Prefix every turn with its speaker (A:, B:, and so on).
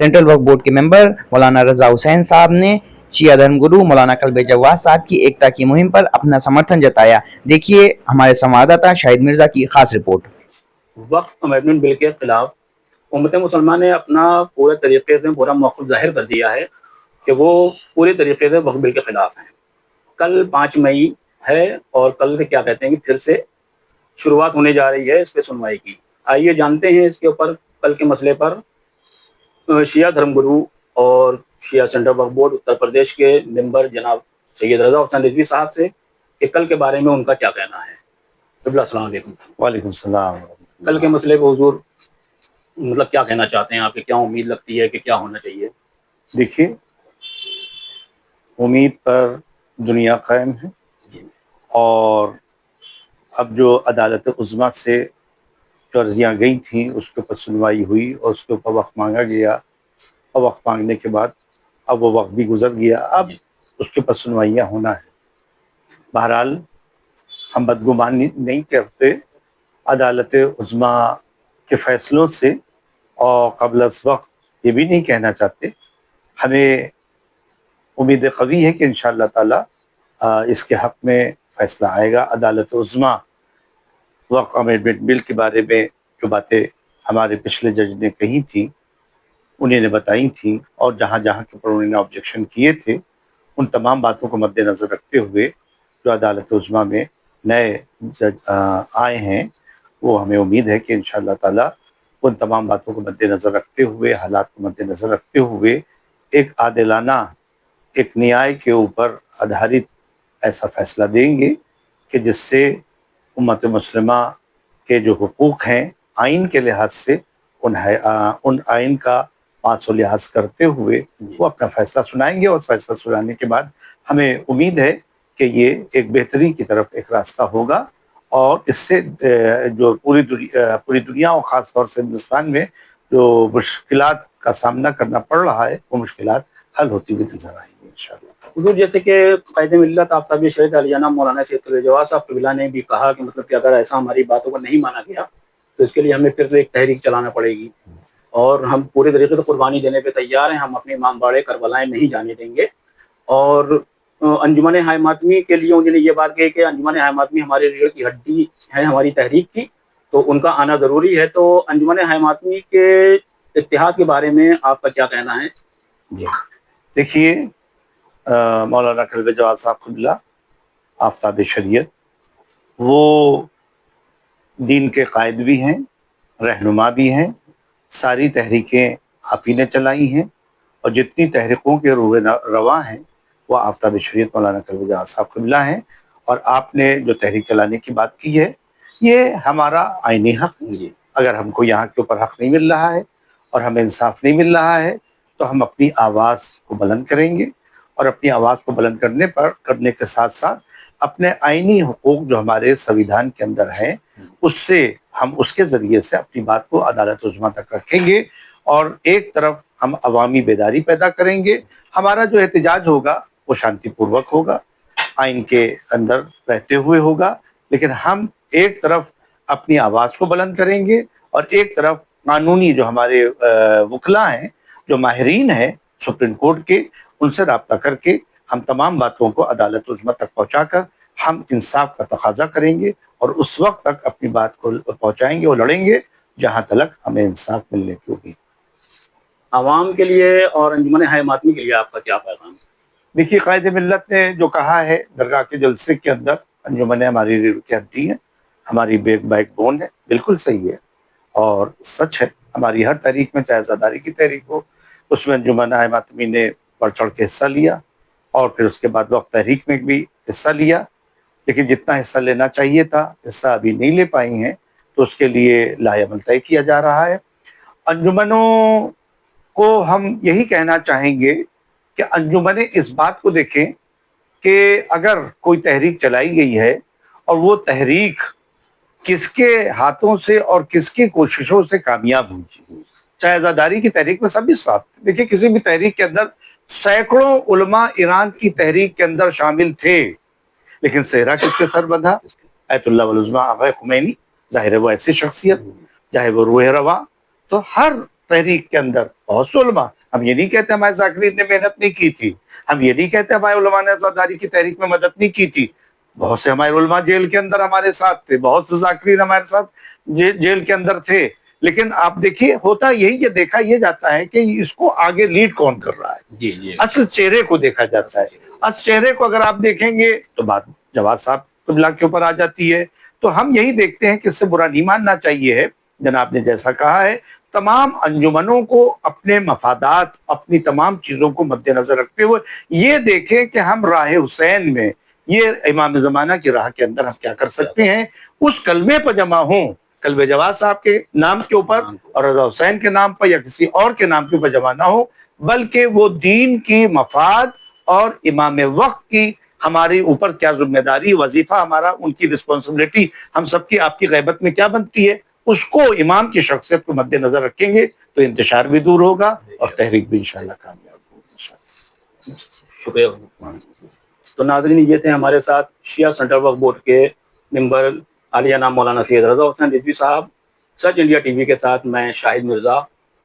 A: Central वक्फ board के member मौलाना रजा हुसैन साहब ने शिया धर्मगुरु मौलाना कल्बे जवाद साहब की एकता की मुहिम पर अपना समर्थन जताया। देखिए हमारे संवाददाता शाहिद मिर्जा की खास रिपोर्ट।
B: वक्फ अमेंडमेंट बिल के खिलाफ उम्मत मुसलमान ने अपना पूरे तरीके से पूरा मौक़िफ़ ज़ाहिर कर दिया है कि वो पूरे तरीके से वक्फ बिल के खिलाफ हैं। कल 5 मई है और कल से क्या कहते हैं कि फिर से शुरुआत होने जा रही है इस पे सुनवाई की। आइए जानते हैं इसके ऊपर कल के मसले पर शिया धर्मगुरु और शिया सेंट्रल वक्फ बोर्ड उत्तर प्रदेश के मेंबर जनाब सैयद रजा हुसैन रिजवी साहब से कि कल के बारे में उनका क्या कहना है। अस्सलाम वालेकुम।
C: वालेकुम सलाम।
B: कल के मसले पर हुजूर मतलब क्या कहना चाहते हैं, आपकी क्या उम्मीद लगती है कि क्या होना चाहिए?
C: देखिए, उम्मीद पर दुनिया कायम है और अब जो अदालत उज़्मा से जो अर्जियाँ गई थी उसके ऊपर सुनवाई हुई और उसके ऊपर वक्त मांगा गया और वक्त मांगने के बाद अब वो वक्त भी गुजर गया, अब उसके ऊपर सुनवाइयाँ होना है। बहरहाल हम बदगुमानी नहीं करते अदालत उज़्मा के फ़ैसलों से और क़ब्ल अज़ वक्त ये भी नहीं कहना चाहते। हमें उम्मीद क़वी है कि इंशाअल्लाह ताला इसके हक़ में फ़ैसला आएगा। अदालत उज़्मा वक्फ अमेंडमेंट बिल के बारे में जो बातें हमारे पिछले जज ने कही थी, उन्होंने बताई थी और जहाँ जहाँ के ऊपर उन्होंने ऑब्जेक्शन किए थे, उन तमाम बातों को मद्देनज़र रखते हुए जो अदालत उज़्मा में नए जज आए हैं, वो हमें उम्मीद है कि इंशाअल्लाह ताला उन तमाम बातों को मद्देनज़र रखते हुए, हालात को मद्देनज़र रखते हुए एक आदिलाना, एक न्याय के ऊपर आधारित ऐसा फ़ैसला देंगे कि जिससे उम्मत मुस्लिमा के जो हुकूक़ हैं आइन के लिहाज से उन आइन का पास व लिहाज करते हुए वो अपना फ़ैसला सुनाएंगे और फ़ैसला सुनाने के बाद हमें उम्मीद है कि ये एक बेहतरी की तरफ एक रास्ता होगा और इससे जो पूरी दुनिया और ख़ास तौर से हिंदुस्तान में जो मुश्किलात का सामना करना पड़ रहा है वो मुश्किलात हल होती हुई नज़र आएंगी इंशाअल्लाह।
B: हुजूर, जैसे कि क़ायद मिल्लत आफ्ताब शरीयत आलियाना मौलाना सैयद कल्बे जवाद साहब क़िबला ने भी कहा कि मतलब कि अगर ऐसा हमारी बातों को नहीं माना गया तो इसके लिए हमें फिर से एक तहरीक चलाना पड़ेगी और हम पूरे तरीके से कुर्बानी देने पे तैयार हैं, हम अपने इमामबाड़े करबलाएँ नहीं जाने देंगे। और अंजुमन हाय मातमी के लिए उन्होंने ये बात कही कि अंजुमन हाय मातमी हमारी रीढ़ की हड्डी है हमारी तहरीक की, तो उनका आना ज़रूरी है। तो अंजुमन हाय मातमी के इत्तेहाद के बारे में आपका क्या कहना है?
C: जी देखिए, मौलाना कल्बे जवाद साहब क़िबला आफ्ताब शरीयत वो दीन के कायद भी हैं, रहनुमा भी हैं। सारी तहरीकें आप ही ने चलाई हैं और जितनी तहरीकों के रूह रवा हैं वो आफ्ताब शरीयत मौलाना कल्बे जवाद साहब क़िबला हैं। और आपने जो तहरीक चलाने की बात की है ये हमारा आईनी हक़ है। अगर हमको यहाँ के ऊपर हक़ नहीं मिल रहा है और हमें इंसाफ नहीं मिल रहा है तो हम अपनी आवाज़ को बुलंद करेंगे और अपनी आवाज़ को बुलंद करने के साथ साथ अपने आईनी हुकूक जो हमारे संविधान के अंदर हैं उससे हम उसके ज़रिए से अपनी बात को अदालत उज़्मा तक रखेंगे और एक तरफ हम अवामी बेदारी पैदा करेंगे। हमारा जो एहतजाज होगा वो शांतिपूर्वक होगा, आइन के अंदर रहते हुए होगा, लेकिन हम एक तरफ अपनी आवाज़ को बुलंद करेंगे और एक तरफ कानूनी जो हमारे वकला हैं, जो माहिरीन हैं सुप्रीम कोर्ट के, उनसे रब्ता करके हम तमाम बातों को अदालत उज़्मा तक पहुँचाकर हम इंसाफ का तकाज़ा करेंगे और उस वक्त तक अपनी बात को पहुँचाएंगे और लड़ेंगे जहाँ तक हमें इंसाफ मिलने की उम्मीद।
B: आवाम के लिए और अंजुमन हाय मातमी के लिए आपका क्या पैगाम?
C: देखिए, क़ायद मिल्लत ने जो कहा है दरगाह के जलसे के अंदर, अंजुमन हमारी रीढ़ की हड्डी है, हमारी बैकबोन है, बिल्कुल सही है और सच है। हमारी हर तहरीक में चाहे आज़ादारी की तहरीक हो उसमें अंजुमन हाय मातमी ने बढ़ चढ़ के हिस्सा लिया और फिर उसके बाद वक्त तहरीक में भी हिस्सा लिया, लेकिन जितना हिस्सा लेना चाहिए था हिस्सा अभी नहीं ले पाई हैं तो उसके लिए लाएअमल तय किया जा रहा है। अंजुमनों को हम यही कहना चाहेंगे कि अंजुमनें इस बात को देखें कि अगर कोई तहरीक चलाई गई है और वो तहरीक किसके हाथों से और किसकी कोशिशों से कामयाब हुई, चाहे आज़ादारी की तहरीक में सभी साथ। देखिए, किसी भी तहरीक के अंदर सैकड़ों उलमा ईरान की तहरीक के अंदर शामिल थे, लेकिन सेहरा किसके सर बंधा? आयतुल्लाह वल उज़्मा आग़ा ख़ुमैनी। ज़ाहिर है वो ऐसी शख्सियत, चाहे वो रूह रवा, तो हर تحریک کے اندر بہت سے علماء، ہم یہ نہیں کہتے ہمارے ذاکرین نے محنت نہیں کی تھی، ہم یہ نہیں کہتے ہمارے علماء نے آزاداری کی تحریک میں مدد نہیں کی تھی، بہت سے ہمارے علماء جیل کے اندر ہمارے ساتھ تھے، بہت سے ذاکرین ہمارے ساتھ جیل کے اندر تھے، لیکن آپ دیکھیے ہوتا یہی، یہ دیکھا یہ جاتا ہے کہ اس کو آگے لیڈ کون کر رہا ہے،
B: جی جی
C: اصل چہرے کو دیکھا جاتا ہے۔ اصل چہرے کو اگر آپ دیکھیں گے تو بات جواد صاحب قبلہ کے اوپر آ جاتی ہے۔ تو ہم یہی دیکھتے ہیں کہ اس سے برا نہیں ماننا چاہیے ہے، جناب نے جیسا کہا ہے، تمام انجمنوں کو اپنے مفادات، اپنی تمام چیزوں کو مد نظر رکھتے ہوئے یہ دیکھیں کہ ہم راہ حسین میں، یہ امام زمانہ کی راہ کے اندر ہم کیا کر سکتے ہیں، اس کلمے پر جمع ہوں، کلبے جواد صاحب کے نام کے اوپر اور رضا حسین کے نام پر یا کسی اور کے نام کے اوپر جمع نہ ہو، بلکہ وہ دین کی مفاد اور امام وقت کی ہمارے اوپر کیا ذمہ داری، وظیفہ ہمارا، ان کی رسپانسبلٹی ہم سب کی آپ کی غیبت میں کیا بنتی ہے، اس کو امام کی شخصیت کو مد نظر رکھیں گے تو انتشار بھی دور ہوگا اور تحریک بھی انشاءاللہ کامیاب ہوگی۔
B: شکریہ۔ تو ناظرین، یہ تھے ہمارے ساتھ شیعہ سینٹرل وقف بورڈ کے ممبر عالیہ نام مولانا سید رضا حسین رضوی صاحب۔ سچ انڈیا ٹی وی کے ساتھ میں شاہد مرزا۔